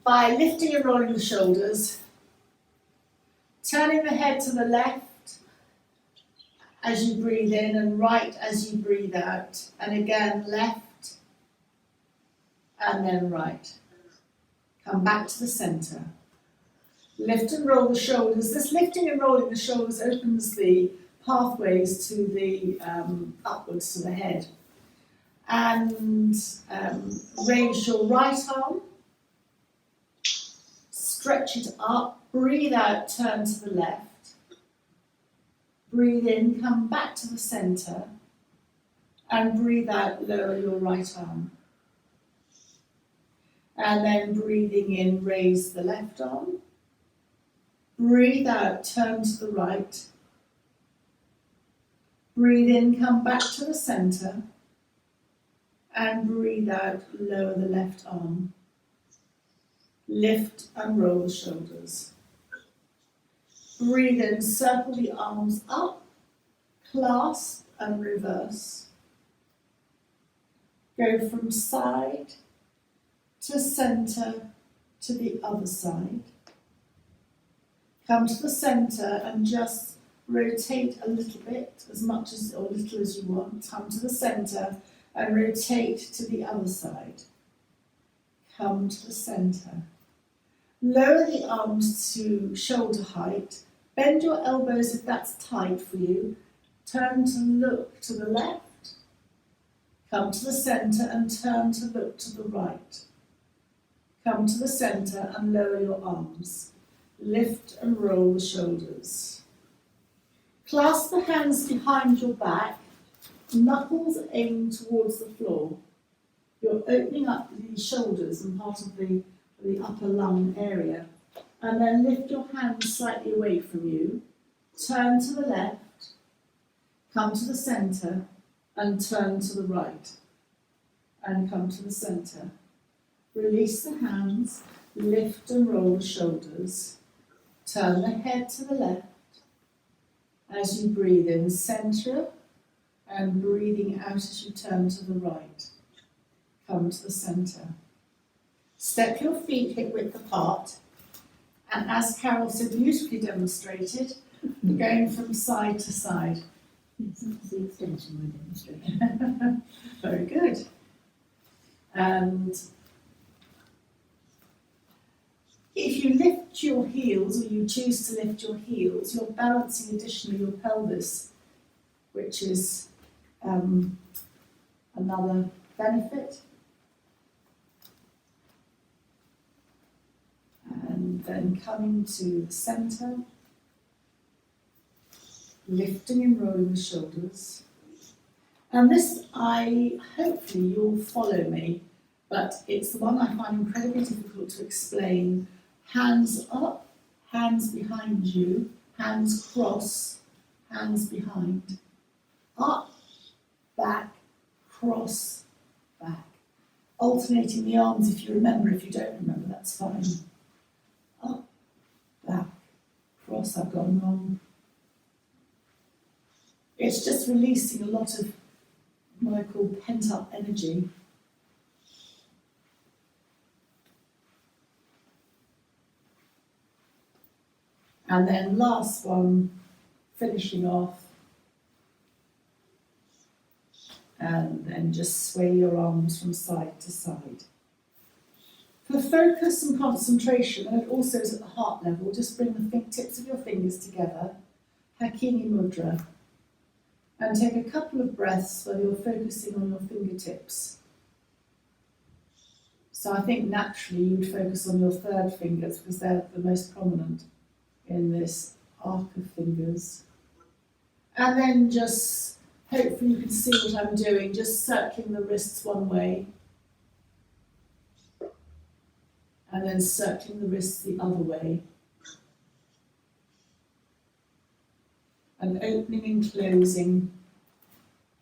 by lifting and rolling the shoulders, turning the head to the left as you breathe in and right as you breathe out, and again left and then right. Come back to the centre. Lift and roll the shoulders. This lifting and rolling the shoulders opens the pathways to the upwards to the head. And raise your right arm, stretch it up, breathe out, turn to the left. Breathe in, come back to the centre, and breathe out, lower your right arm. And then breathing in, raise the left arm. Breathe out, turn to the right. Breathe in, come back to the centre. And breathe out, lower the left arm. Lift and roll the shoulders. Breathe in, circle the arms up, clasp and reverse. Go from side to centre to the other side. Come to the centre and just rotate a little bit, as much as or little as you want. Come to the centre and rotate to the other side. Come to the centre. Lower the arms to shoulder height. Bend your elbows if that's tight for you. Turn to look to the left. Come to the centre and turn to look to the right. Come to the centre and lower your arms. Lift and roll the shoulders. Clasp the hands behind your back. Knuckles aim towards the floor. You're opening up the shoulders and part of the upper lung area. And then lift your hands slightly away from you. Turn to the left. Come to the centre and turn to the right. And come to the centre. Release the hands. Lift and roll the shoulders. Turn the head to the left. As you breathe in, centre. And breathing out as you turn to the right. Come to the centre. Step your feet hip width apart. And as Carol so beautifully demonstrated, going from side to side. Yes, that's the extension of my demonstration. Very good. And if you lift your heels, or you choose to lift your heels, you're balancing additionally your pelvis, which is another benefit. And then coming to the centre, lifting and rolling the shoulders. And this, hopefully you'll follow me, but it's the one I find incredibly difficult to explain. Hands up, hands behind you, hands cross, hands behind. Up, back, cross, back. Alternating the arms if you remember. If you don't remember, that's fine. Up, back, cross. I've gone wrong. It's just releasing a lot of what I call pent-up energy. And then last one, finishing off. And then just sway your arms from side to side. For focus and concentration, and it also is at the heart level, just bring the tips of your fingers together, Hakini Mudra, and take a couple of breaths where you're focusing on your fingertips. So I think naturally you would focus on your third fingers because they're the most prominent in this arc of fingers. And then just, hopefully you can see what I'm doing, just circling the wrists one way. And then circling the wrists the other way. And opening and closing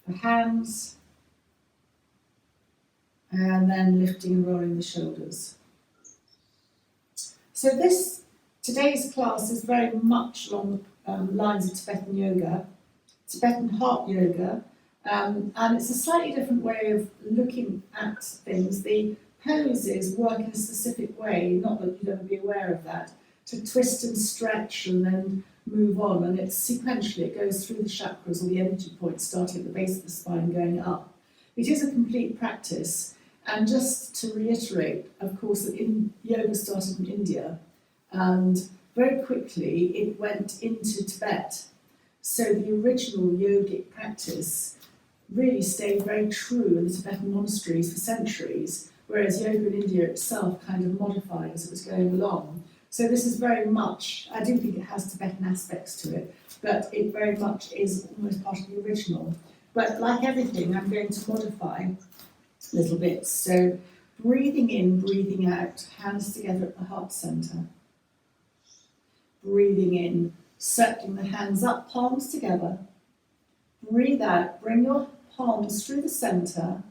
the hands. And then lifting and rolling the shoulders. So today's class is very much along the lines of Tibetan yoga, Tibetan heart yoga, and it's a slightly different way of looking at things. The poses work in a specific way, not that you'd ever be aware of that, to twist and stretch and then move on. And it's sequentially, it goes through the chakras or the energy points, starting at the base of the spine, going up. It is a complete practice. And just to reiterate, of course, that yoga started in India, and very quickly it went into Tibet. So the original yogic practice really stayed very true in the Tibetan monasteries for centuries, whereas yoga in India itself kind of modified as it was going along. So this is very much, I do think it has Tibetan aspects to it, but it very much is almost part of the original. But like everything, I'm going to modify little bits. So breathing in, breathing out, hands together at the heart center. Breathing in, circling the hands up, palms together. Breathe out, bring your palms through the center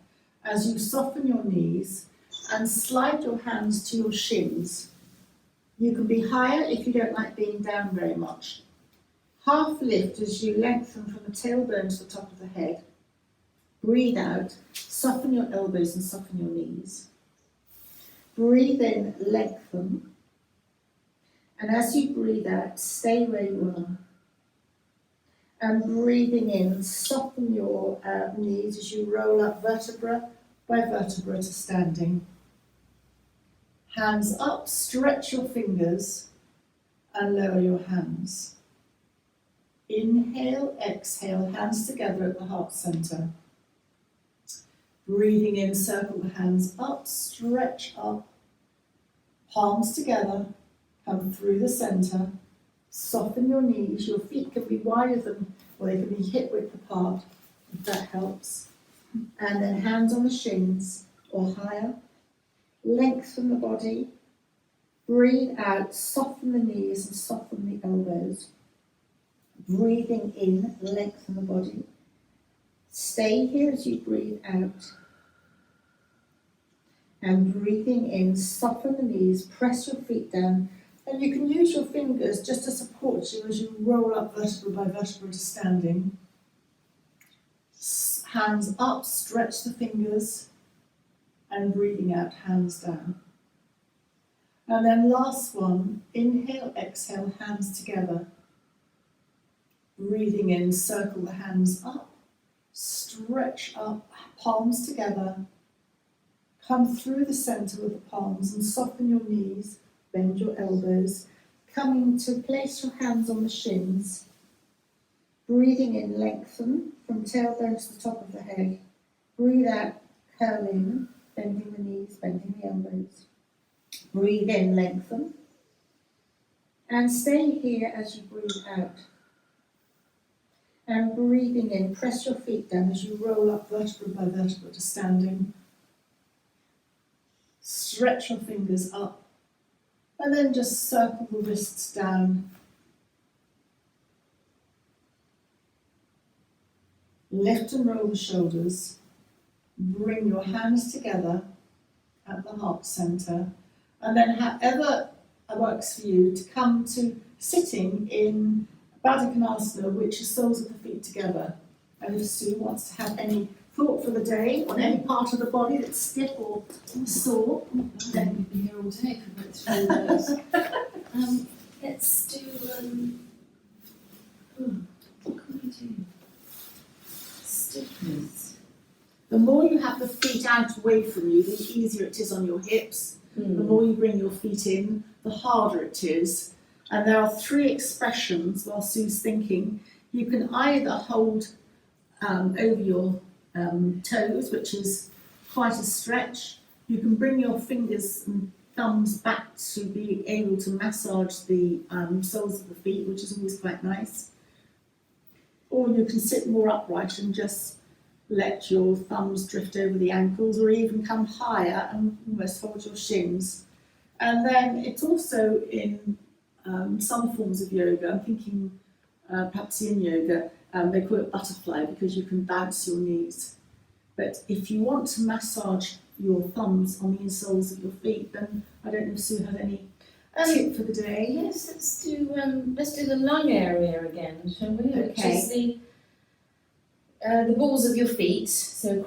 as you soften your knees and slide your hands to your shins. You can be higher if you don't like being down very much. Half lift as you lengthen from the tailbone to the top of the head. Breathe out, soften your elbows and soften your knees. Breathe in, lengthen. And as you breathe out, stay where you are. And breathing in, soften your knees as you roll up vertebra by vertebra to standing. Hands up, stretch your fingers and lower your hands. Inhale, exhale, hands together at the heart center. Breathing in, circle the hands up, stretch up, palms together, come through the center, soften your knees. Your feet can be wider than, or they can be hip width apart, if that helps. And then hands on the shins or higher. Lengthen the body. Breathe out, soften the knees and soften the elbows. Breathing in, lengthen the body. Stay here as you breathe out. And breathing in, soften the knees, press your feet down. And you can use your fingers just to support you as you roll up vertebra by vertebra to standing. Hands up, stretch the fingers. And breathing out, hands down. And then last one, inhale, exhale, hands together. Breathing in, circle the hands up, stretch up, palms together. Come through the center with the palms and soften your knees, bend your elbows. Coming to place your hands on the shins. Breathing in, lengthen from tailbone to the top of the head. Breathe out, curl in, bending the knees, bending the elbows. Breathe in, lengthen. And stay here as you breathe out. And breathing in, press your feet down as you roll up vertebra by vertebra to standing. Stretch your fingers up. And then just circle the wrists down. Lift and roll the shoulders. Bring your hands together at the heart center. And then however it works for you, to come to sitting in Baddha Konasana, which is soles of the feet together. And if Sue wants to have any thought for the day on any part of the body that's stiff or sore, Then we'd be here all day for about 3 days. Let's do, what can we do? Stiffness. the more you have the feet out away from you, the easier it is on your hips. The more you bring your feet in, the harder it is. And there are 3 expressions while Sue's thinking. You can either hold over your toes, which is quite a stretch. You can bring your fingers and thumbs back to be able to massage the soles of the feet, which is always quite nice. Or you can sit more upright and just let your thumbs drift over the ankles, or even come higher and almost hold your shins. And then it's also in some forms of yoga, I'm thinking perhaps yin yoga, they call it butterfly because you can bounce your knees. But if you want to massage your thumbs on the insoles of your feet, then I don't know if Sue had any tip for the day. Yes, let's do the lung area again, shall we? Okay. Which is the balls of your feet, so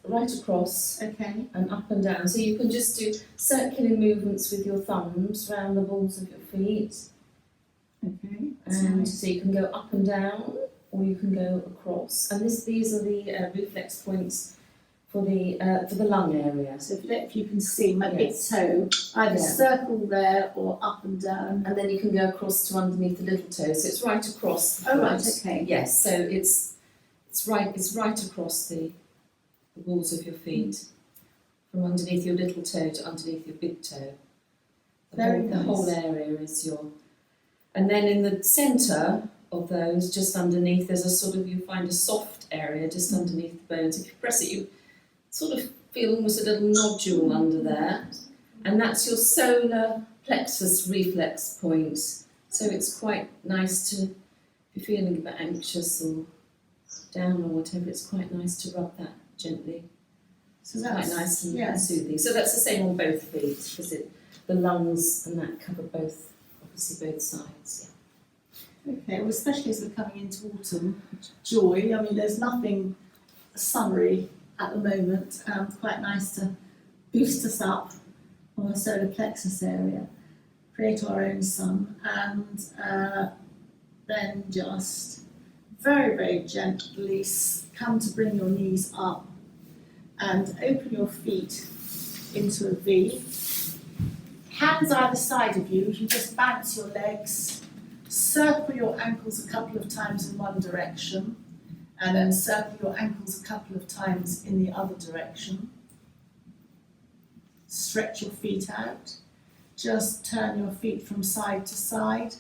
right across Okay. and up and down. So you can just do circular movements with your thumbs around the balls of your feet. Okay. And so you can go up and down, or you can go across. And these are the reflex points for the lung area. So if you can see my big Yes. toe, either Yeah. circle there or up and down. And then you can go across to underneath the little toe. So it's right across the Oh, right, foot. okay. Yes, so it's right across the balls of your feet, from underneath your little toe to underneath your big toe. The whole area is your. And then in the centre of those, just underneath, there's a sort of, you find a soft area just underneath the bones. If you press it, you sort of feel almost a little nodule under there. And that's your solar plexus reflex point. So it's quite nice to, if you're feeling a bit anxious or down or whatever, it's quite nice to rub that gently. So It's that's quite nice and yes. soothing. So that's the same on both feet, because the lungs and that cover both, obviously both sides. Okay, well, especially as we're coming into autumn, joy. I mean, there's nothing summery at the moment. Quite nice to boost us up on the solar plexus area, create our own sun, and then just very, very gently come to bring your knees up and open your feet into a V. Hands either side of you, you just bounce your legs, circle your ankles a couple of times in one direction, and then circle your ankles a couple of times in the other direction. Stretch your feet out. Just turn your feet from side to side.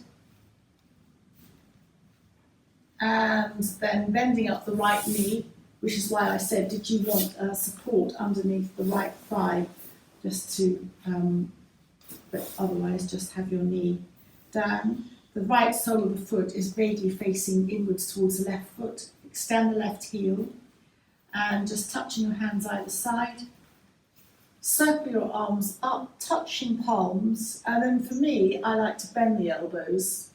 And then bending up the right knee, which is why I said, did you want support underneath the right thigh, just to, but otherwise just have your knee down. The right sole of the foot is vaguely facing inwards towards the left foot. Extend the left heel and just touching your hands either side. Circle your arms up, touching palms, and then for me, I like to bend the elbows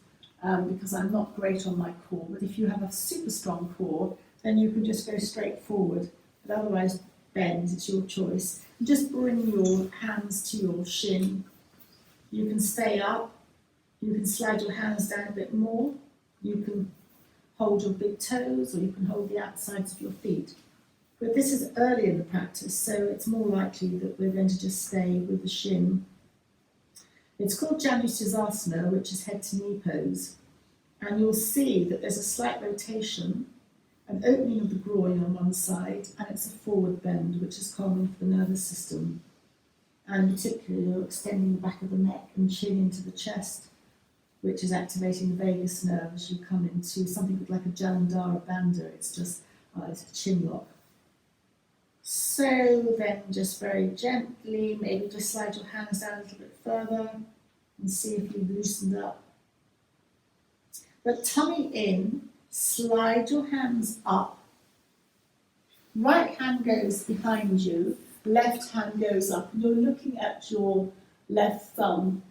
because I'm not great on my core, but if you have a super strong core, then you can just go straight forward, but otherwise bend, it's your choice. And just bring your hands to your shin. You can stay up, you can slide your hands down a bit more, you can hold your big toes, or you can hold the outsides of your feet. But this is early in the practice, so it's more likely that we're going to just stay with the shin. It's called Janushirasana, which is head to knee pose. And you'll see that there's a slight rotation, an opening of the groin on one side, and it's a forward bend, which is common for the nervous system. And particularly you're extending the back of the neck and chin into the chest, which is activating the vagus nerve as you come into something like a Jalandhara Bandha. It's just it's a chin lock. So then just very gently, maybe just slide your hands down a little bit further and see if you've loosened up. But tummy in, slide your hands up. Right hand goes behind you, left hand goes up, and you're looking at your left thumb.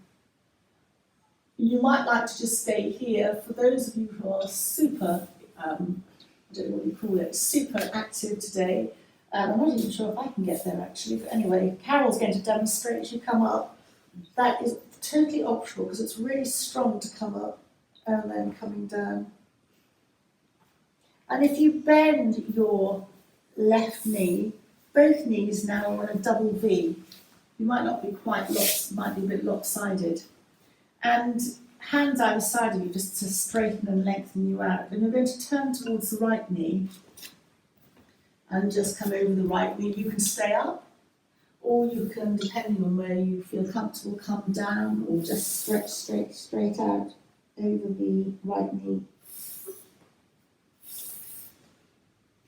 You might like to just stay here. For those of you who are super, I don't know what you call it, super active today, I'm not even sure if I can get there actually, but anyway, Carol's going to demonstrate as you come up. That is totally optional because it's really strong to come up and then coming down. And if you bend your left knee, both knees now are on a double V. You might not be quite might be a bit lopsided. And hands either side of you just to straighten and lengthen you out. And you're going to turn towards the right knee and just come over the right knee. You can stay up, or you can, depending on where you feel comfortable, come down or just stretch straight out over the right knee.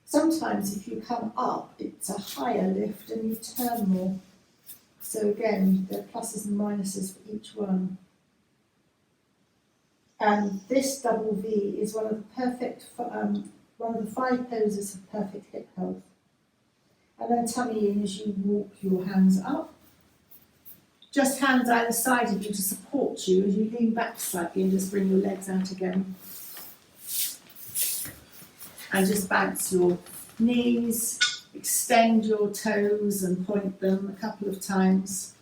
Sometimes if you come up, it's a higher lift and you turn more. So again, there are pluses and minuses for each one. And this double V is one of the 5 poses of perfect hip health. And then tummy in as you walk your hands up. Just hands either side of you to support you as you lean back slightly and just bring your legs out again. And just bounce your knees, extend your toes and point them a couple of times.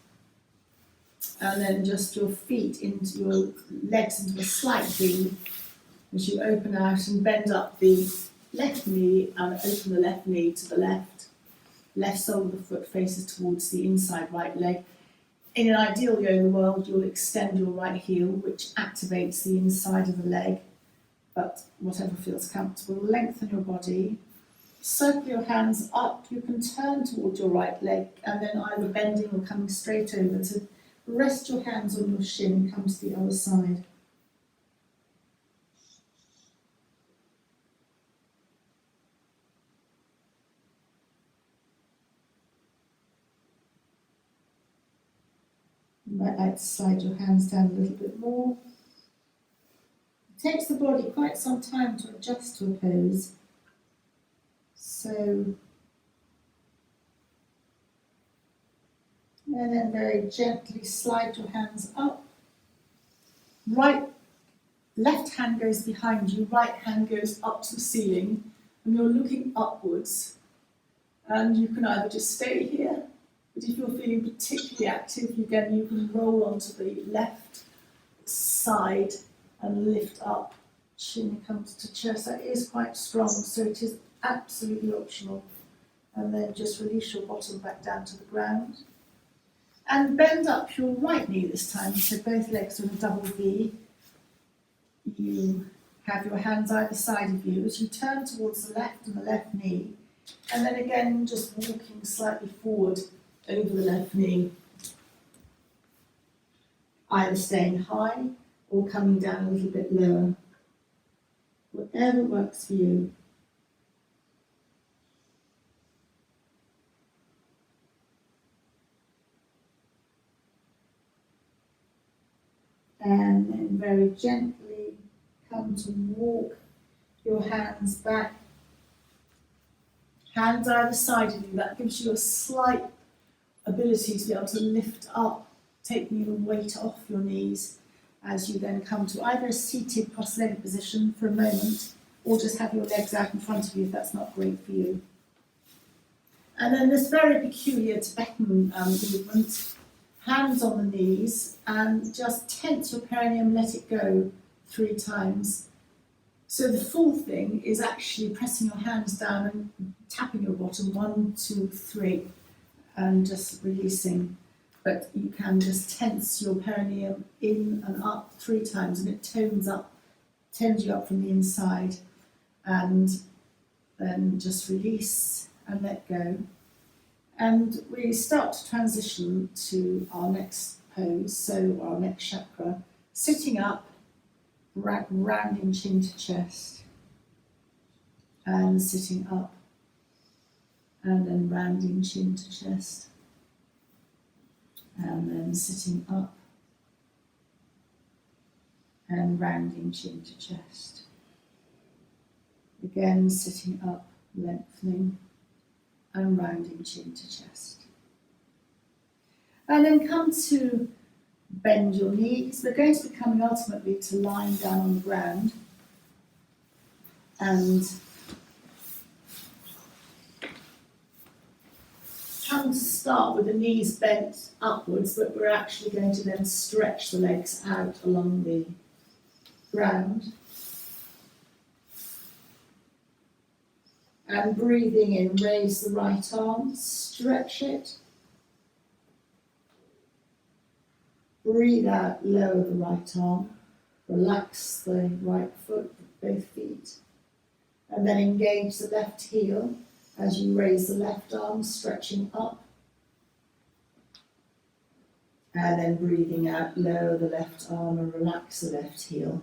And then just your feet into your legs into a slight V as you open out and bend up the left knee and open the left knee to the left. Left sole of the foot faces towards the inside right leg. In an ideal yoga world, you'll extend your right heel, which activates the inside of the leg, but whatever feels comfortable. Lengthen your body, circle your hands up. You can turn towards your right leg and then either bending or coming straight over to rest your hands on your shin, come to the other side. You might like to slide your hands down a little bit more. It takes the body quite some time to adjust to a pose. So, and then very gently slide your hands up. Left hand goes behind you, right hand goes up to the ceiling, and you're looking upwards. And you can either just stay here, but if you're feeling particularly active, you can roll onto the left side and lift up. Chin comes to chest. That is quite strong, so it is absolutely optional. And then just release your bottom back down to the ground. And bend up your right knee this time, so both legs are in a double V. You have your hands either side of you as you turn towards the left and the left knee. And then again, just walking slightly forward over the left knee. Either staying high or coming down a little bit lower. Whatever works for you. And then very gently come to walk your hands back. Hands either side of you. That gives you a slight ability to be able to lift up, taking the weight off your knees as you then come to either a seated cross-legged position for a moment, or just have your legs out in front of you if that's not great for you. And then this very peculiar Tibetan movement, hands on the knees, and just tense your perineum, let it go 3 times. So the full thing is actually pressing your hands down and tapping your bottom, 1, 2, 3, and just releasing. But you can just tense your perineum in and up 3 times, and it tones you up from the inside. And then just release and let go. And we start to transition to our next pose, so our next chakra, sitting up, rounding chin to chest, and sitting up, and then rounding chin to chest, and then sitting up, and rounding chin to chest. Again, sitting up, lengthening, and rounding chin to chest. And then come to bend your knees. We're going to be coming ultimately to lying down on the ground. And come to start with the knees bent upwards, but we're actually going to then stretch the legs out along the ground. And breathing in, raise the right arm, stretch it. Breathe out, lower the right arm. Relax the right foot, both feet. And then engage the left heel as you raise the left arm, stretching up. And then breathing out, lower the left arm and relax the left heel.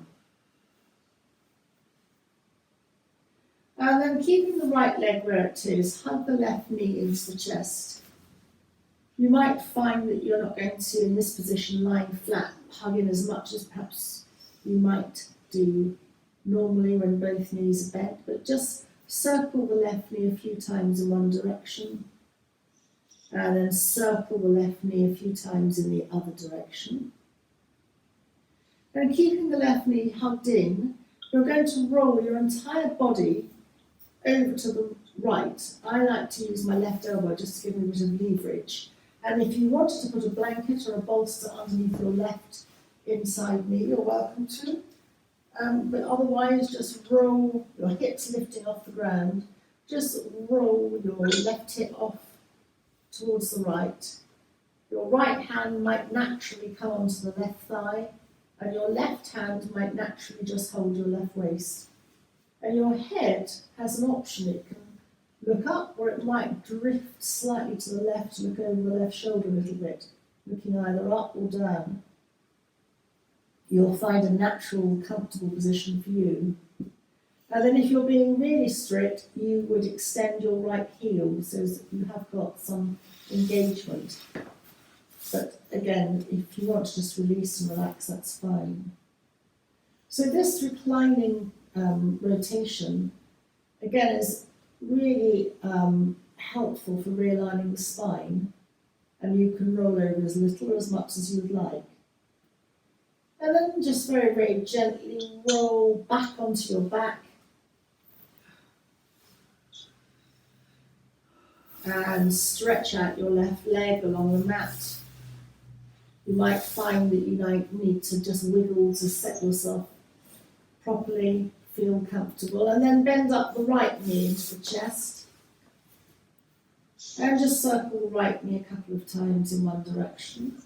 And then keeping the right leg where it is, hug the left knee into the chest. You might find that you're not going to, in this position, lying flat, hug in as much as perhaps you might do normally when both knees are bent, but just circle the left knee a few times in one direction, and then circle the left knee a few times in the other direction. And keeping the left knee hugged in, you're going to roll your entire body over to the right. I like to use my left elbow just to give me a bit of leverage. And if you wanted to put a blanket or a bolster underneath your left inside knee, you're welcome to. But otherwise, just roll your hips lifting off the ground. Just roll your left hip off towards the right. Your right hand might naturally come onto the left thigh, and your left hand might naturally just hold your left waist. And your head has an option. It can look up, or it might drift slightly to the left, look over the left shoulder a little bit, looking either up or down. You'll find a natural, comfortable position for you. And then if you're being really strict, you would extend your right heel so that you have got some engagement. But again, if you want to just release and relax, that's fine. So this reclining rotation, again, is really helpful for realigning the spine, and you can roll over as little or as much as you would like. And then just very, very gently roll back onto your back and stretch out your left leg along the mat. You might find that you might need to just wiggle to set yourself properly, feel comfortable, and then bend up the right knee into the chest. And just circle the right knee a couple of times in one direction.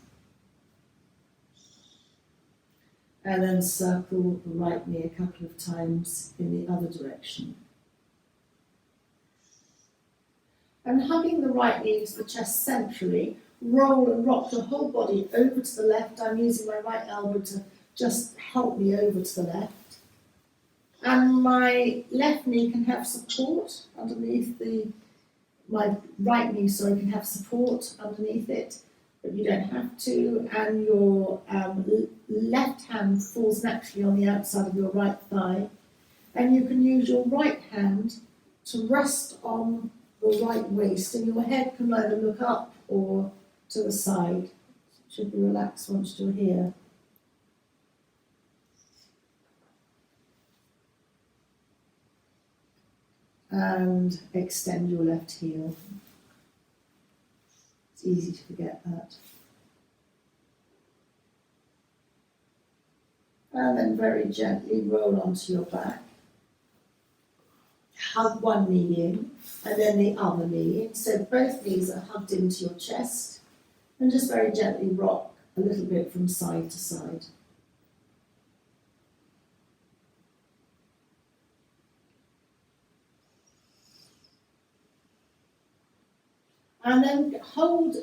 And then circle the right knee a couple of times in the other direction. And hugging the right knee into the chest centrally, roll and rock your whole body over to the left. I'm using my right elbow to just help me over to the left. And my left knee can have support underneath my right knee, can have support underneath it, but you don't have to. And your left hand falls naturally on the outside of your right thigh. And you can use your right hand to rest on the right waist, and your head can either look up or to the side. It should be relaxed once you're here. And extend your left heel. It's easy to forget that. And then very gently roll onto your back. Hug one knee in, and then the other knee in. So both knees are hugged into your chest. And just very gently rock a little bit from side to side. And then hold,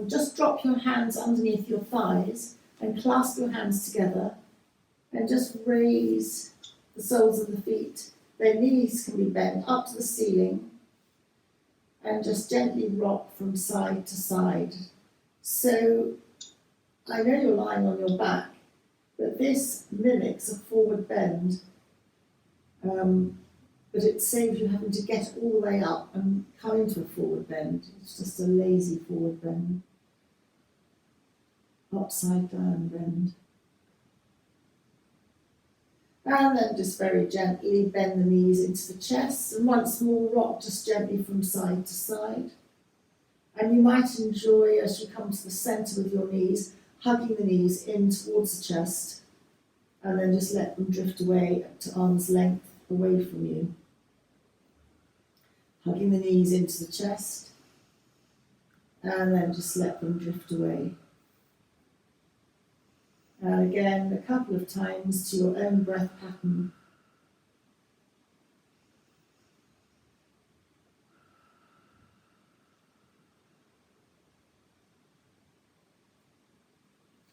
just drop your hands underneath your thighs and clasp your hands together and just raise the soles of the feet. Their knees can be bent up to the ceiling and just gently rock from side to side. So I know you're lying on your back, but this mimics a forward bend. But it saves you having to get all the way up and come into a forward bend. It's just a lazy forward bend. Upside down bend. And then just very gently bend the knees into the chest, and once more rock just gently from side to side. And you might enjoy, as you come to the centre with your knees, hugging the knees in towards the chest, and then just let them drift away to arm's length away from you. Hugging the knees into the chest, and then just let them drift away. And again, a couple of times to your own breath pattern.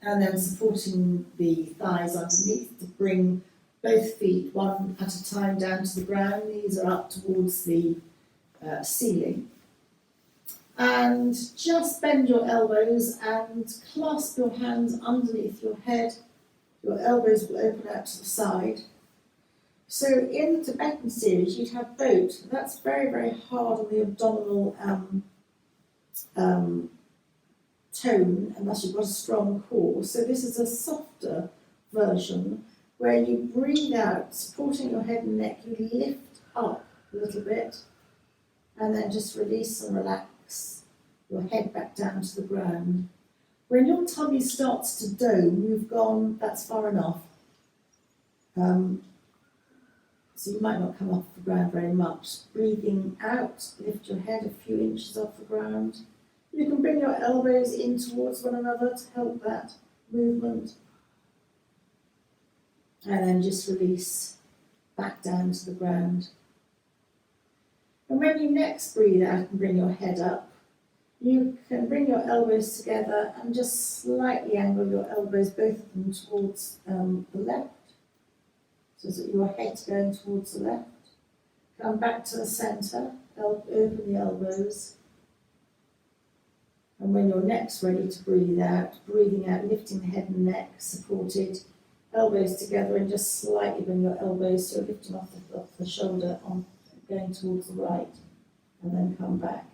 And then supporting the thighs underneath to bring both feet one at a time down to the ground. Knees are up towards the ceiling. And just bend your elbows and clasp your hands underneath your head. Your elbows will open out to the side. So in the Tibetan series, you'd have boat. That's very, very hard on the abdominal tone, unless you've got a strong core. So this is a softer version where you breathe out, supporting your head and neck. You lift up a little bit, and then just release and relax your head back down to the ground. When your tummy starts to dome, you've gone, that's far enough. So you might not come off the ground very much. Breathing out, lift your head a few inches off the ground. You can bring your elbows in towards one another to help that movement. And then just release back down to the ground. And when you next breathe out and bring your head up, you can bring your elbows together and just slightly angle your elbows, both of them towards the left, so that your head's going towards the left. Come back to the centre, open the elbows. And when you're next ready to breathe out, breathing out, lifting the head and neck, supported, elbows together, and just slightly bring your elbows, so lifting off the shoulder, on going towards the right, and then come back.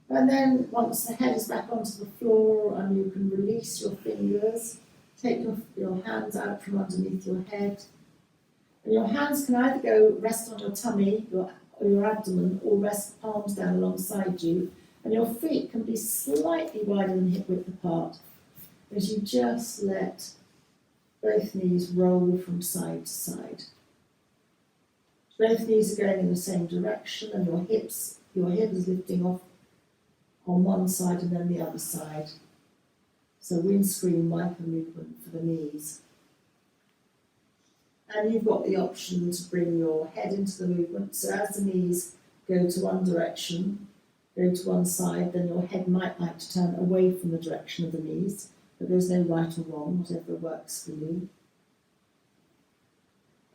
And then once the head is back onto the floor and you can release your fingers, take your hands out from underneath your head. And your hands can either go rest on your tummy or your abdomen, or rest palms down alongside you. And your feet can be slightly wider than hip width apart, as you just let both knees roll from side to side. Both knees are going in the same direction, and your hip is lifting off on one side and then the other side. So windscreen wiper movement for the knees. And you've got the option to bring your head into the movement. So as the knees go to one direction, go to one side, then your head might like to turn away from the direction of the knees, but there's no right or wrong, whatever works for you.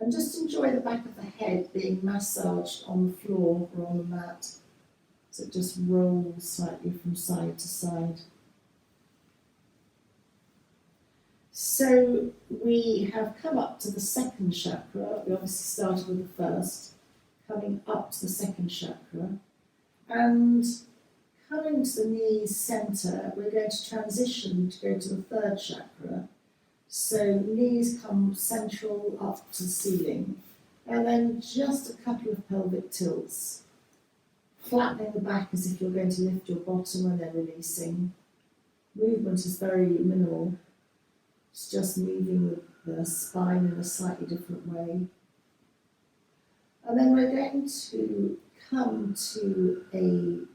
And just enjoy the back of the head being massaged on the floor or on the mat. So it just rolls slightly from side to side. So we have come up to the second chakra. We obviously started with the first, coming up to the second chakra. And coming to the knees centre, we're going to transition to go to the third chakra. So knees come central up to the ceiling. And then just a couple of pelvic tilts. Flattening the back as if you're going to lift your bottom and then releasing. Movement is very minimal. It's just moving the spine in a slightly different way. And then we're going to come to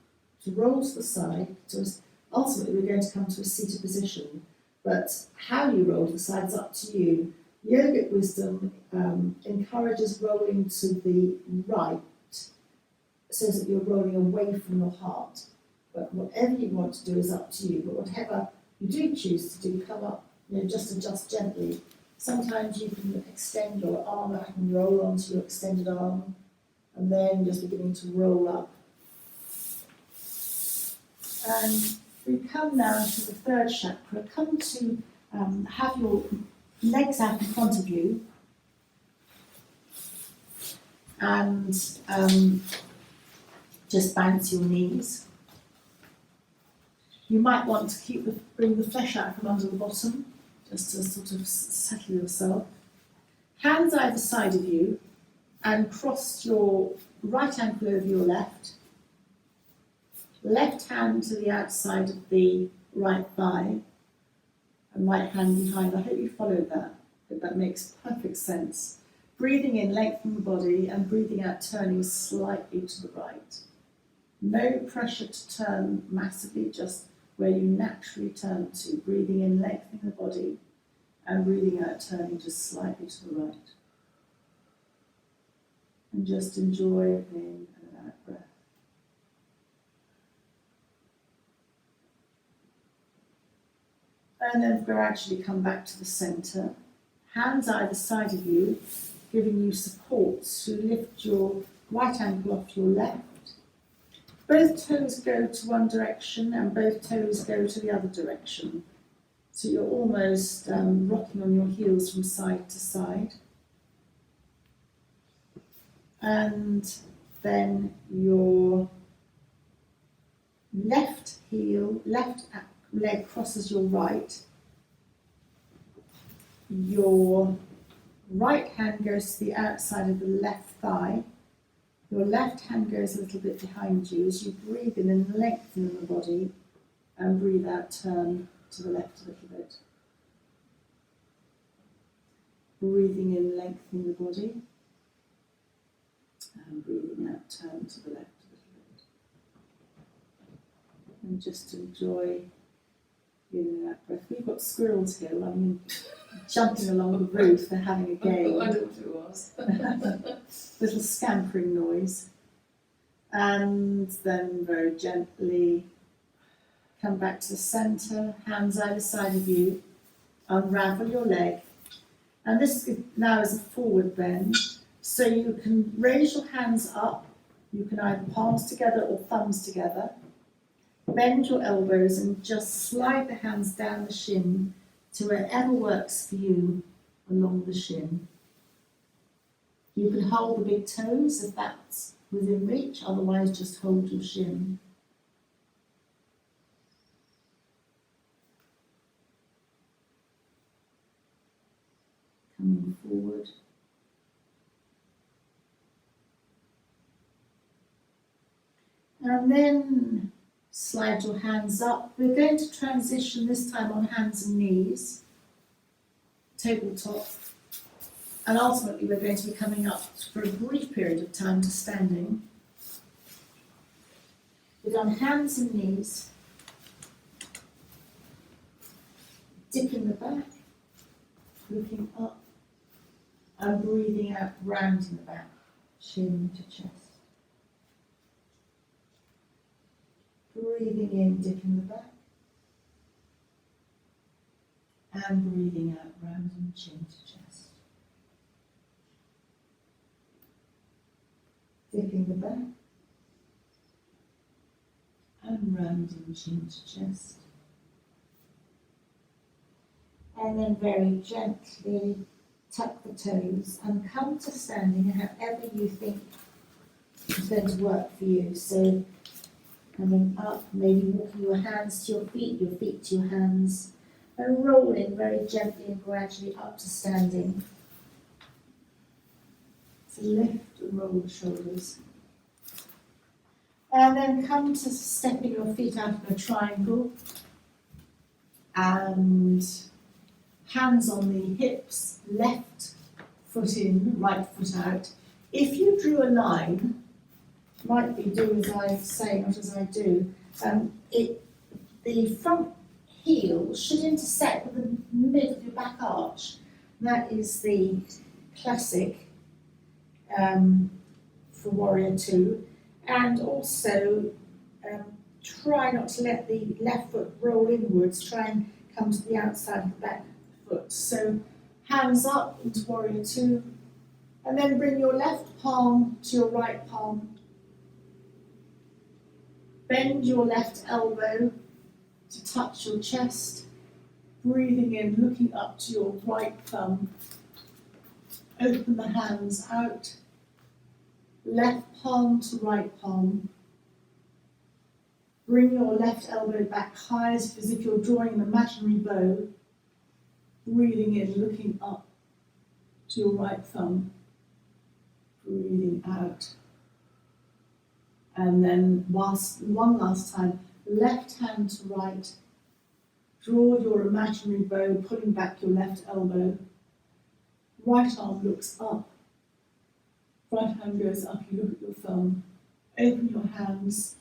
roll to the side. So ultimately we're going to come to a seated position. But how you roll to the side is up to you. Yogic wisdom encourages rolling to the right, so that you're rolling away from your heart. But whatever you want to do is up to you. But whatever you do choose to do, come up, just adjust gently. Sometimes you can extend your arm out and roll onto your extended arm, and then just beginning to roll up. And we come now to the third chakra. Come to have your legs out in front of you, and just bounce your knees. You might want to bring the flesh out from under the bottom, just to sort of settle yourself. Hands either side of you, and cross your right ankle over your left. Left hand to the outside of the right thigh, and right hand behind. I hope you followed that, but that makes perfect sense. Breathing in, lengthening the body, and breathing out, turning slightly to the right. No pressure to turn massively, just where you naturally turn to. Breathing in, lengthening the body, and breathing out, turning just slightly to the right. And just enjoy an in and an out breath. And then gradually come back to the centre. Hands either side of you, giving you support to lift your right ankle off your left. Both toes go to one direction and both toes go to the other direction. So you're almost rocking on your heels from side to side. And then your left leg crosses your right. Your right hand goes to the outside of the left thigh. Your left hand goes a little bit behind you as you breathe in and lengthen the body, and breathe out, turn to the left a little bit. Breathing in, lengthening the body, and breathing out, turn to the left a little bit. And just enjoy in and out breath. We've got squirrels here, I mean, jumping along the roof, they're having a game. I don't know what it was. Little scampering noise. And then very gently come back to the centre, hands either side of you, unravel your leg. And this now is a forward bend, so you can raise your hands up, you can either palms together or thumbs together. Bend your elbows and just slide the hands down the shin to wherever works for you along the shin. You can hold the big toes if that's within reach, otherwise just hold your shin. Coming forward. And then slide your hands up. We're going to transition this time on hands and knees, tabletop, and ultimately we're going to be coming up for a brief period of time to standing. We've done hands and knees, dipping the back, looking up, and breathing out, rounding the back, chin to chest. Breathing in, dipping the back, and breathing out, rounding chin to chest. Dipping the back, and rounding chin to chest. And then very gently tuck the toes and come to standing however you think is going to work for you. So coming up, maybe walking your hands to your feet to your hands, and rolling very gently and gradually up to standing. So lift and roll the shoulders. And then come to stepping your feet out of a triangle, and hands on the hips, left foot in, right foot out. If you drew a line, might be do as I say, not as I do. The front heel should intersect with the mid of your back arch. That is the classic for Warrior 2. And also try not to let the left foot roll inwards, try and come to the outside of the back foot. So hands up into Warrior 2, and then bring your left palm to your right palm. Bend your left elbow to touch your chest, breathing in, looking up to your right thumb. Open the hands out, left palm to right palm. Bring your left elbow back high as if you're drawing an imaginary bow. Breathing in, looking up to your right thumb. Breathing out. And then one last time, left hand to right. Draw your imaginary bow, pulling back your left elbow. Right arm looks up. Right hand goes up, you look at your thumb. Open your hands.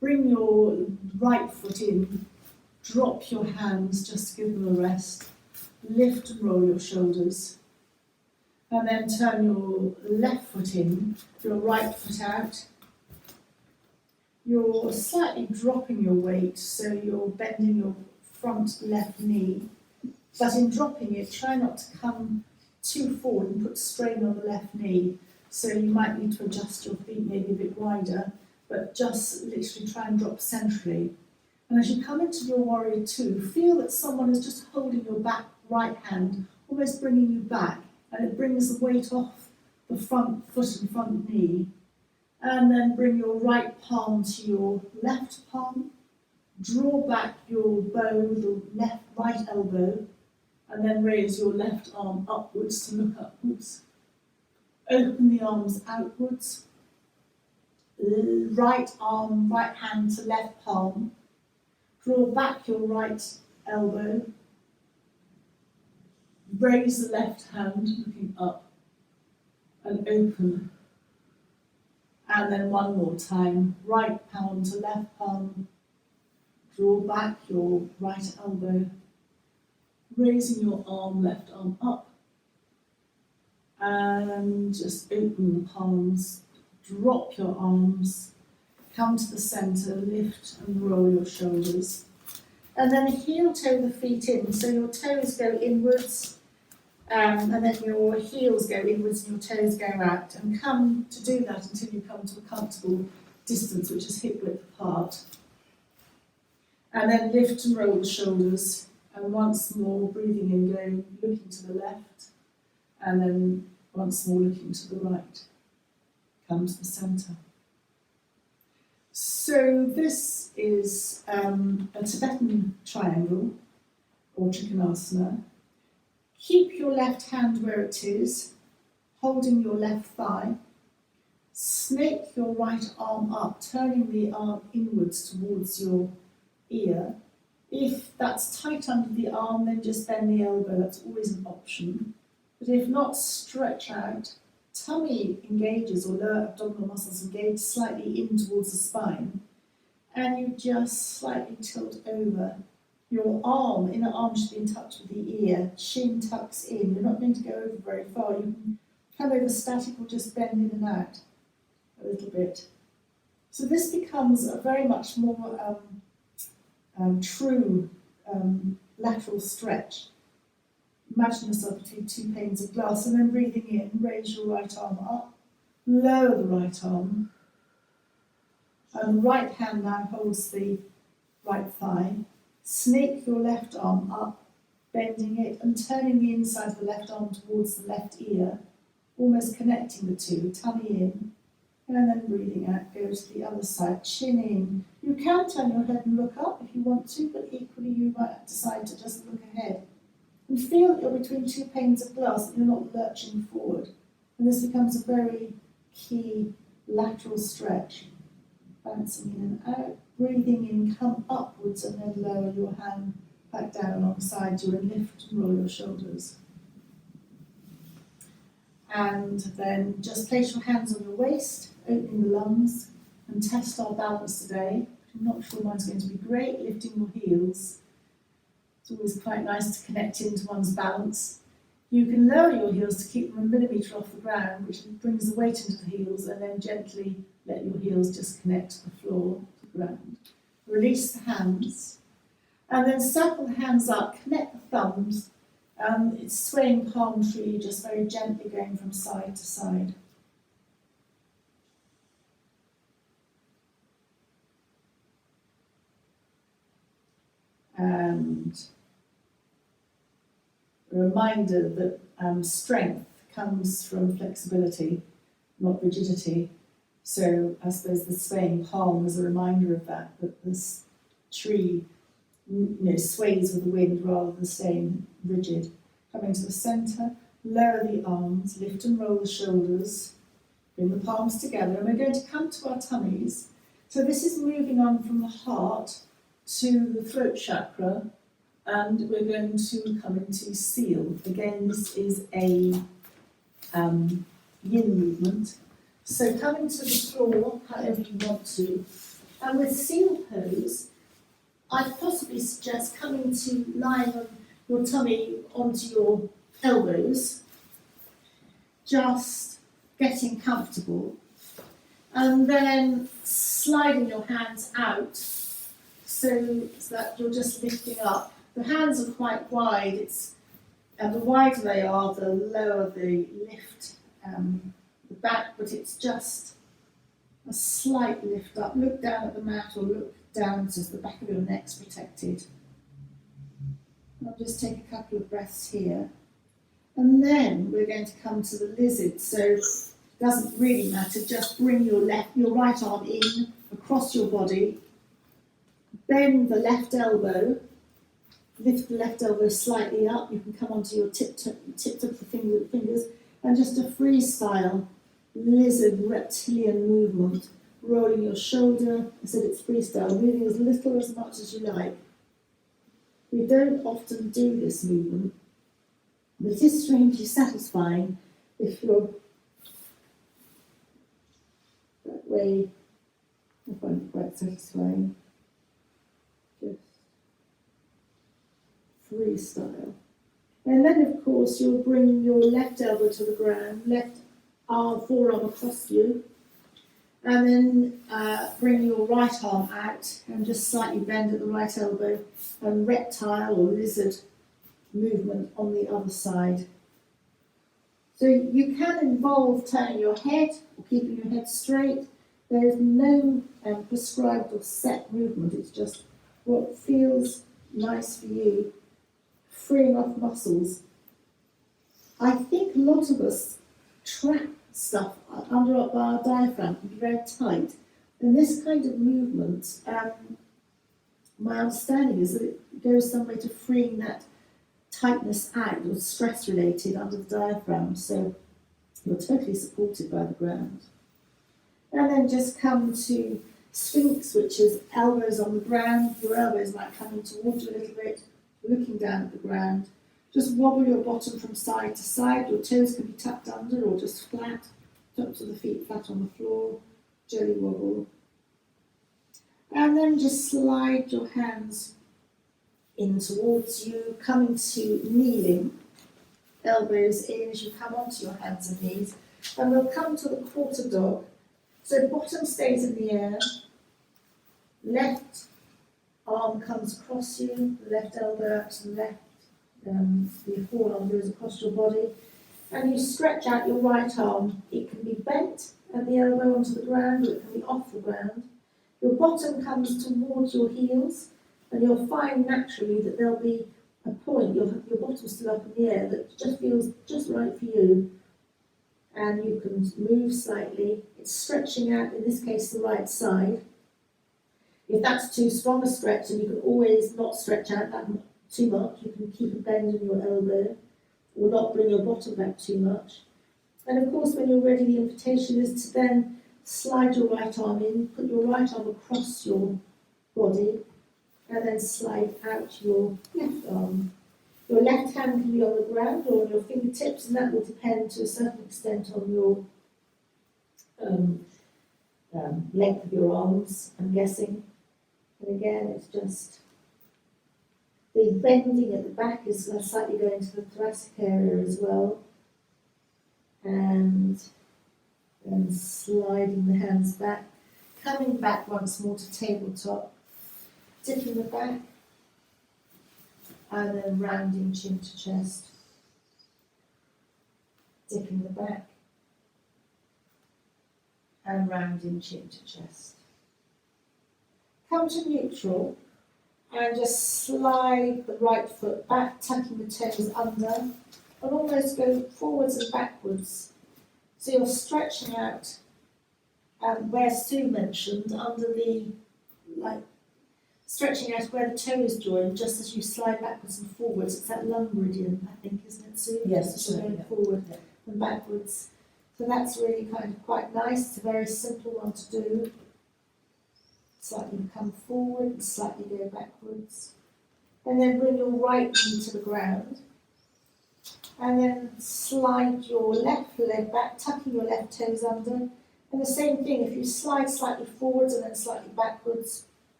Bring your right foot in. Drop your hands, just to give them a rest. Lift and roll your shoulders. And then turn your left foot in, your right foot out. You're slightly dropping your weight, so you're bending your front left knee. But in dropping it, try not to come too forward and put strain on the left knee. So you might need to adjust your feet maybe a bit wider, but just literally try and drop centrally. And as you come into your Warrior 2, feel that someone is just holding your back right hand, almost bringing you back, and it brings the weight off the front foot and front knee. And then bring your right palm to your left palm. Draw back your bow, the right elbow, And then raise your left arm upwards to look upwards. Open the arms outwards. Right arm, right hand to left palm. Draw back your right elbow. Raise the left hand, looking up, and open. And then one more time, right palm to left palm. Draw back your right elbow. Raising your arm, left arm up. And just open the palms. Drop your arms. Come to the centre, lift and roll your shoulders. And then heel toe the feet in, so your toes go inwards, and then your heels go inwards and your toes go out. And come to do that until you come to a comfortable distance, which is hip width apart. And then lift and roll the shoulders. And once more, breathing in, going, looking to the left. And then once more, looking to the right. Come to the centre. So this is a Tibetan triangle, or Trikonasana. Keep your left hand where it is, holding your left thigh. Snake your right arm up, turning the arm inwards towards your ear. If that's tight under the arm, then just bend the elbow. That's always an option. But if not, stretch out. Tummy engages, or lower abdominal muscles engage slightly in towards the spine. And you just slightly tilt over. Your arm, inner arm should be in touch with the ear. Chin tucks in. You're not going to go over very far. You can come over static or just bend in and out a little bit. So this becomes a very much more true lateral stretch. Imagine yourself between two panes of glass, and then breathing in, raise your right arm up, lower the right arm, and the right hand now holds the right thigh. Snake your left arm up, bending it and turning the inside of the left arm towards the left ear, almost connecting the two, tummy in, and then breathing out, go to the other side, chin in. You can turn your head and look up if you want to, but equally you might decide to just look ahead. And feel that you're between two panes of glass, that you're not lurching forward. And this becomes a very key lateral stretch. Bouncing in and out, breathing in, come upwards and then lower your hand back down alongside you and lift and roll your shoulders. And then just place your hands on your waist, opening the lungs, and test our balance today. I'm not sure mine's going to be great, lifting your heels. It's always quite nice to connect into one's balance. You can lower your heels to keep them a millimetre off the ground, which brings the weight into the heels, and then gently let your heels just connect to the floor, to the ground. Release the hands, and then circle the hands up, connect the thumbs. It's swaying palm tree, just very gently going from side to side. And a reminder that strength comes from flexibility, not rigidity. So I suppose the swaying palm is a reminder of that this tree sways with the wind rather than staying rigid. Coming to the centre, lower the arms, lift and roll the shoulders, bring the palms together, and we're going to come to our tummies. So this is moving on from the heart to the throat chakra, and we're going to come into seal. Again, this is a yin movement. So coming to the floor, however you want to, and with seal pose, I'd possibly suggest coming to lying on your tummy onto your elbows, just getting comfortable, and then sliding your hands out so that you're just lifting up. The hands are quite wide. The wider they are, the lower the lift, the back, but it's just a slight lift up. Look down at the mat or look down so the back of your neck's protected. I'll just take a couple of breaths here. And then we're going to come to the lizard. So it doesn't really matter, just bring your right arm in across your body. Bend the left elbow, lift the left elbow slightly up. You can come onto your tips of the fingers, and just a freestyle lizard reptilian movement, rolling your shoulder. I said it's freestyle, moving as little or as much as you like. We don't often do this movement, but it is strangely satisfying if you're that way. I find it quite satisfying. Just freestyle. And then, of course, you'll bring your left elbow to the ground, left forearm across you, and then bring your right arm out and just slightly bend at the right elbow, and reptile or lizard movement on the other side. So you can involve turning your head or keeping your head straight. There is no prescribed or set movement. It's just what feels nice for you, freeing off muscles. I think a lot of us trap stuff under our diaphragm can be very tight. And this kind of movement, my understanding is that it goes some way to freeing that tightness out or stress related under the diaphragm. So you're totally supported by the ground. And then just come to Sphinx, which is elbows on the ground. Your elbows might come in towards you a little bit, looking down at the ground. Just wobble your bottom from side to side. Your toes can be tucked under or just flat. Tops of the feet flat on the floor. Jelly wobble. And then just slide your hands in towards you, coming to kneeling. Elbows in as you come onto your hands and knees. And we'll come to the quarter dog. So bottom stays in the air. Left arm comes across you, the left elbow out to the left. The forearm goes across your body, and you stretch out your right arm. It can be bent at the elbow onto the ground, or it can be off the ground. Your bottom comes towards your heels, and you'll find naturally that there'll be a point, your bottom's still up in the air, that just feels just right for you. And you can move slightly. It's stretching out, in this case, the right side. If that's too strong a stretch, and you can always not stretch out that too much, you can keep a bend in your elbow, or not bring your bottom back too much. And of course, when you're ready, the invitation is to then slide your right arm in, put your right arm across your body, and then slide out your left arm. Your left hand can be on the ground or on your fingertips, and that will depend to a certain extent on your length of your arms, I'm guessing. And again, it's just the bending at the back is slightly going to the thoracic area as well. And then sliding the hands back, coming back once more to tabletop, dipping the back, and then rounding chin to chest, dipping the back, and rounding chin to chest. Come to neutral, and just slide the right foot back, tucking the toes under, and almost go forwards and backwards. So you're stretching out, where Sue mentioned, under the, stretching out where the toes join, just as you slide backwards and forwards. It's that lung meridian, I think, isn't it, Sue? Yes, just going forward and backwards. So that's really kind of quite nice. It's a very simple one to do. Slightly come forward and slightly go backwards. And then bring your right knee to the ground. And then slide your left leg back, tucking your left toes under. And the same thing, if you slide slightly forwards and then slightly backwards,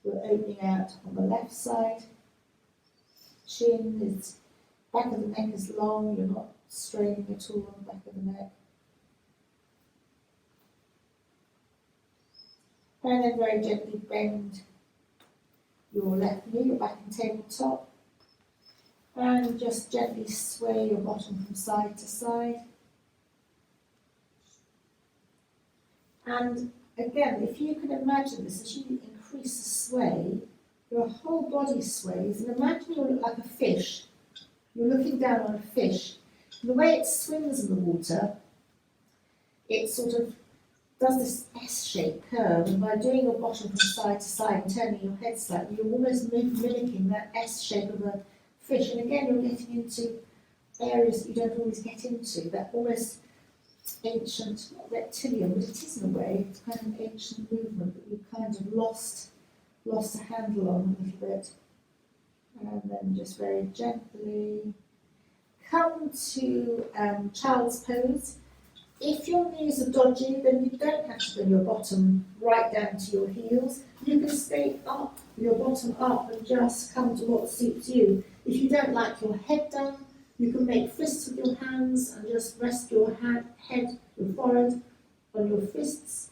we're opening out on the left side. Chin is, back of the neck is long, you're not straining at all on the back of the neck. And then very gently bend your left knee, you're back in tabletop. And just gently sway your bottom from side to side. And again, if you can imagine this, as you increase the sway, your whole body sways. And imagine you look like a fish. You're looking down on a fish. And the way it swims in the water, it sort of does this S-shaped curve, and by doing your bottom from side to side and turning your head slightly, you're almost mimicking that S shape of a fish. And again, you're getting into areas that you don't always get into, that almost ancient, not reptilian, but it is in a way, it's kind of an ancient movement that you've kind of lost a handle on a little bit. And then just very gently come to child's pose. If your knees are dodgy, then you don't have to bring your bottom right down to your heels. You can stay up, your bottom up, and just come to what suits you. If you don't like your head down, you can make fists with your hands and just rest your head, your forehead on your fists.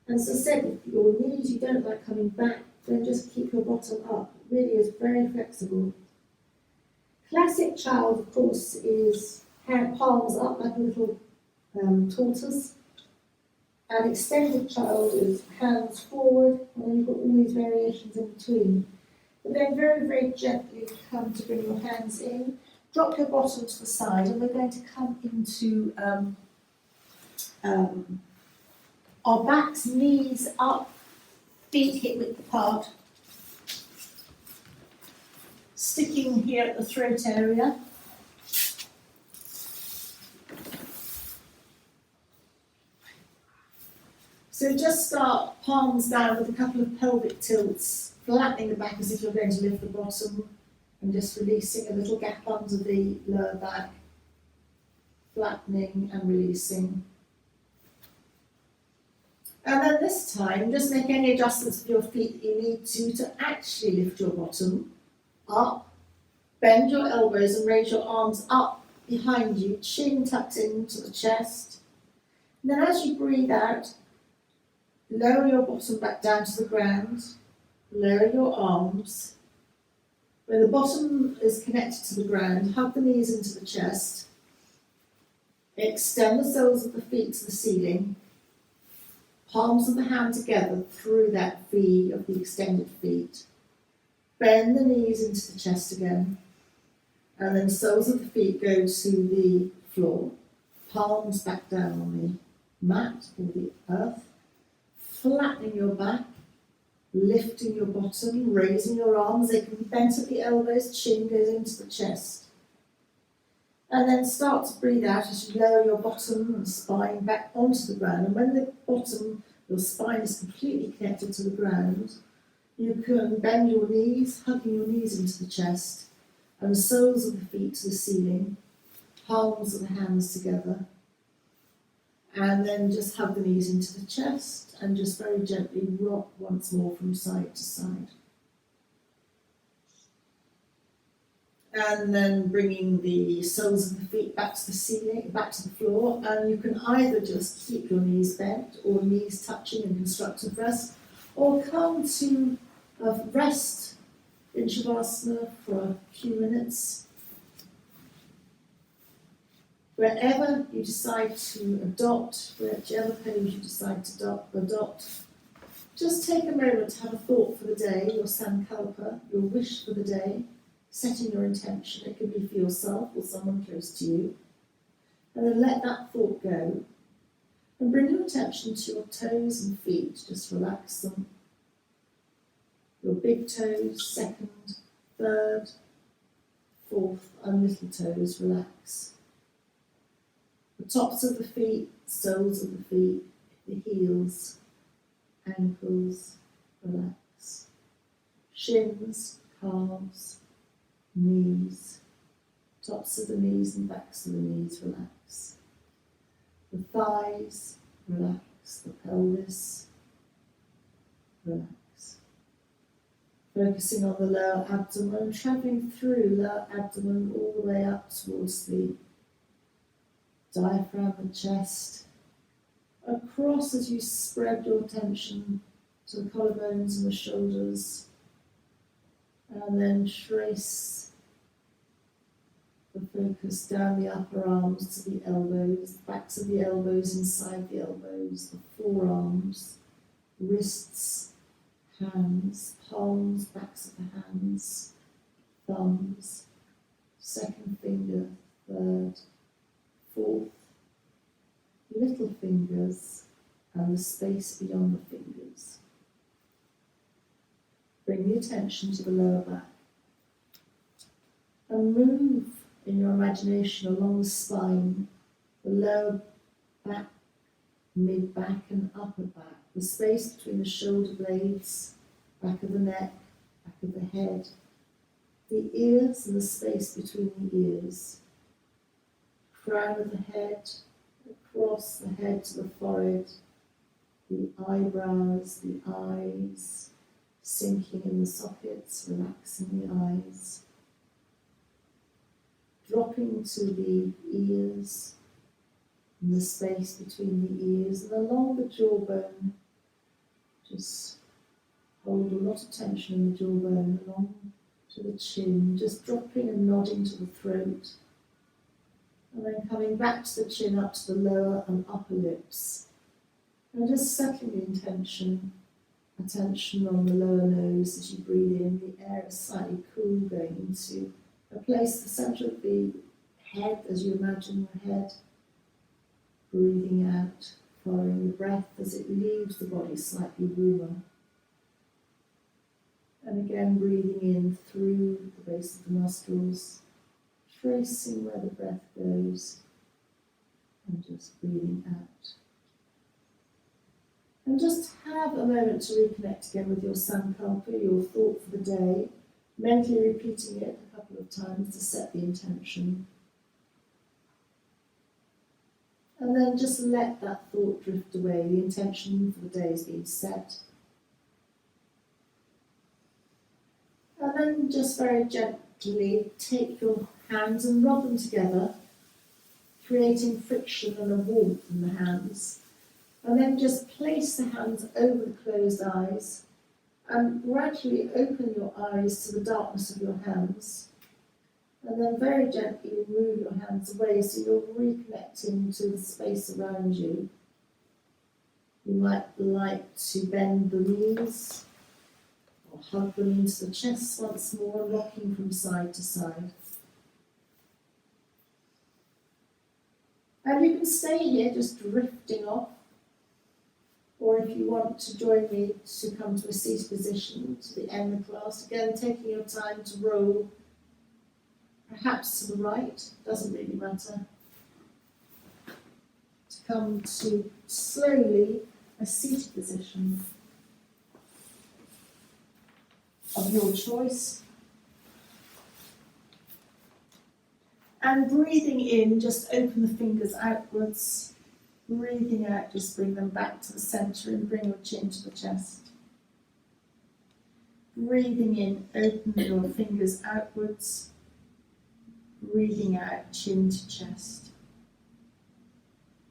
And as I said, if your knees you don't like coming back, then just keep your bottom up. It really is very flexible. Classic child, of course, is palms up like a little tortoise. And extended child is hands forward, and then you've got all these variations in between. But then very, very gently come to bring your hands in, drop your bottom to the side, and we're going to come into our backs, knees up, feet hip width apart. Sticking here at the throat area. So just start palms down with a couple of pelvic tilts, flattening the back as if you're going to lift the bottom, and just releasing a little gap under the lower back, flattening and releasing. And then this time, just make any adjustments with your feet that you need to actually lift your bottom up, bend your elbows and raise your arms up behind you, chin tucked into the chest. And then as you breathe out, lower your bottom back down to the ground, lower your arms. Where the bottom is connected to the ground, hug the knees into the chest, extend the soles of the feet to the ceiling, palms of the hand together through that V of the extended feet. Bend the knees into the chest again, and then soles of the feet go to the floor, palms back down on the mat or the earth, flattening your back, lifting your bottom, raising your arms. They can be bent at the elbows, chin goes into the chest. And then start to breathe out as you lower your bottom and spine back onto the ground. And when the bottom, your spine is completely connected to the ground, you can bend your knees, hugging your knees into the chest, and the soles of the feet to the ceiling, palms of the hands together. And then just hug the knees into the chest and just very gently rock once more from side to side. And then bringing the soles of the feet back to the ceiling, back to the floor, and you can either just keep your knees bent or knees touching in constructive rest, or come to a rest in Shavasana for a few minutes. Wherever you decide to adopt, whichever pose you decide to adopt, just take a moment to have a thought for the day, your sankalpa, your wish for the day, setting your intention. It can be for yourself or someone close to you. And then let that thought go. And bring your attention to your toes and feet. Just relax them. Your big toes, second, third, fourth, and little toes, relax. The tops of the feet, soles of the feet, the heels, ankles, relax. Shins, calves, knees, tops of the knees and backs of the knees, relax. The thighs, relax. The pelvis, relax. Focusing on the lower abdomen, travelling through lower abdomen all the way up towards the diaphragm and chest, across as you spread your attention to the collarbones and the shoulders, and then trace the focus down the upper arms to the elbows, the backs of the elbows inside the elbows, the forearms, wrists, hands, palms, backs of the hands, thumbs, second finger, third, fourth, little fingers, and the space beyond the fingers. Bring the attention to the lower back. And move in your imagination along the spine, the lower back, mid-back and upper back, the space between the shoulder blades, back of the neck, back of the head, the ears and the space between the ears, crown of the head, across the head to the forehead, the eyebrows, the eyes, sinking in the sockets, relaxing the eyes, dropping to the ears, and the space between the ears, and along the jawbone, just hold a lot of tension in the jawbone, along to the chin, just dropping and nodding to the throat, and then coming back to the chin, up to the lower and upper lips, and just settling the attention on the lower nose as you breathe in. The air is slightly cool, going into a place, the centre of the head, as you imagine the head. Breathing out, following the breath as it leaves the body slightly warmer. And again, breathing in through the base of the nostrils, tracing where the breath goes, and just breathing out. And just have a moment to reconnect again with your sankalpa, your thought for the day, mentally repeating it a couple of times to set the intention. And then just let that thought drift away. The intention for the day has been set. And then just very gently take your hands and rub them together, creating friction and a warmth in the hands. And then just place the hands over the closed eyes and gradually open your eyes to the darkness of your hands. And then very gently move your hands away so you're reconnecting to the space around you. You might like to bend the knees or hug them into the chest once more, rocking from side to side. And you can stay here just drifting off, or if you want to join me to come to a seated position to the end of the class, again taking your time to roll perhaps to the right, doesn't really matter, to come to slowly a seated position of your choice. And breathing in, just open the fingers outwards. Breathing out, just bring them back to the centre and bring your chin to the chest. Breathing in, open your fingers outwards. Breathing out, chin to chest.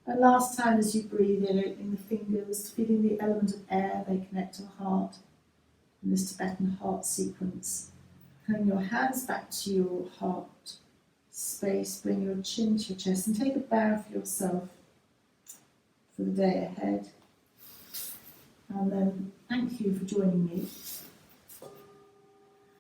And last time as you breathe in, opening the fingers, feeling the element of air, they connect to the heart in this Tibetan heart sequence. Bring your hands back to your heart space, bring your chin to your chest and take a bow for yourself for the day ahead. And then thank you for joining me.